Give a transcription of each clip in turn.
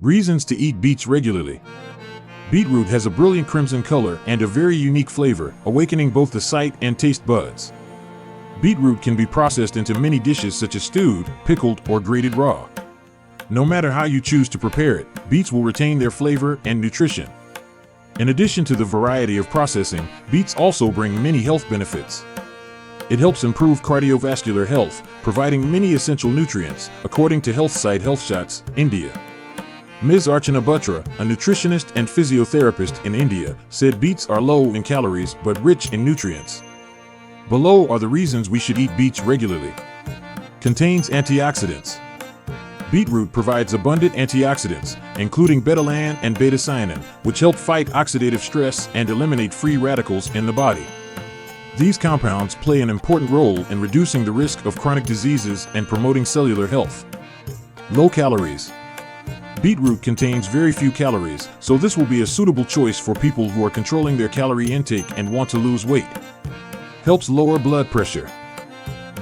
Reasons to eat beets regularly. Beetroot has a brilliant crimson color and a very unique flavor, awakening both the sight and taste buds. Beetroot can be processed into many dishes such as stewed, pickled, or grated raw. No matter how you choose to prepare it, beets will retain their flavor and nutrition. In addition to the variety of processing, beets also bring many health benefits. It helps improve cardiovascular health, providing many essential nutrients, according to health site HealthShots, India. Ms. Archana Batra, a nutritionist and physiotherapist in India, said beets are low in calories but rich in nutrients. Below are the reasons we should eat beets regularly. Contains antioxidants. Beetroot provides abundant antioxidants, including betalan and beta-cyanine, which help fight oxidative stress and eliminate free radicals in the body. These compounds play an important role in reducing the risk of chronic diseases and promoting cellular health. Low calories. Beetroot contains very few calories, so this will be a suitable choice for people who are controlling their calorie intake and want to lose weight. Helps lower blood pressure.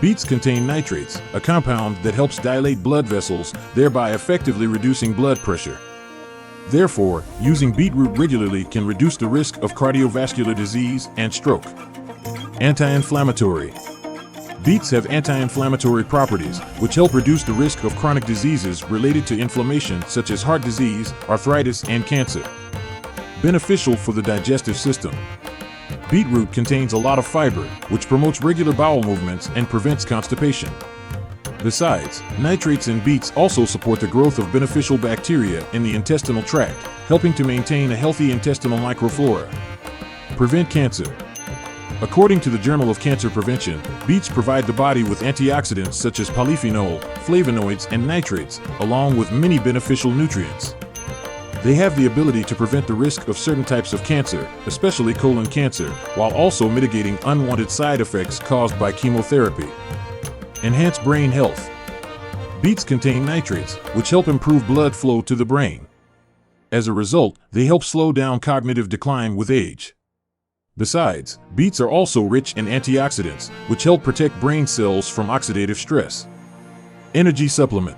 Beets contain nitrates, a compound that helps dilate blood vessels, thereby effectively reducing blood pressure. Therefore, using beetroot regularly can reduce the risk of cardiovascular disease and stroke. Anti-inflammatory. Beets have anti-inflammatory properties, which help reduce the risk of chronic diseases related to inflammation such as heart disease, arthritis, and cancer. Beneficial for the digestive system. Beetroot contains a lot of fiber, which promotes regular bowel movements and prevents constipation. Besides, nitrates in beets also support the growth of beneficial bacteria in the intestinal tract, helping to maintain a healthy intestinal microflora. Prevent cancer. According to the Journal of Cancer Prevention, beets provide the body with antioxidants such as polyphenol, flavonoids, and nitrates, along with many beneficial nutrients. They have the ability to prevent the risk of certain types of cancer, especially colon cancer, while also mitigating unwanted side effects caused by chemotherapy. Enhance brain health. Beets contain nitrates, which help improve blood flow to the brain. As a result, they help slow down cognitive decline with age. Besides, beets are also rich in antioxidants, which help protect brain cells from oxidative stress. Energy supplement.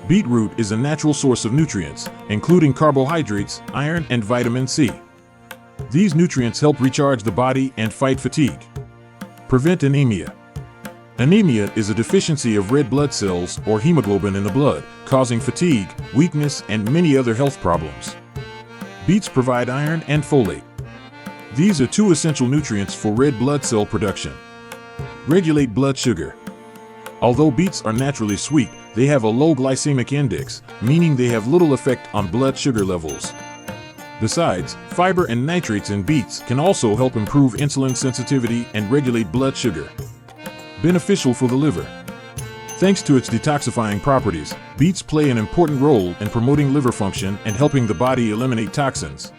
Beetroot is a natural source of nutrients, including carbohydrates, iron, and vitamin C. These nutrients help recharge the body and fight fatigue. Prevent anemia. Anemia is a deficiency of red blood cells or hemoglobin in the blood, causing fatigue, weakness, and many other health problems. Beets provide iron and folate. These are two essential nutrients for red blood cell production. Regulate blood sugar. Although beets are naturally sweet, they have a low glycemic index, meaning they have little effect on blood sugar levels. Besides, fiber and nitrates in beets can also help improve insulin sensitivity and regulate blood sugar. Beneficial for the liver. Thanks to its detoxifying properties, beets play an important role in promoting liver function and helping the body eliminate toxins.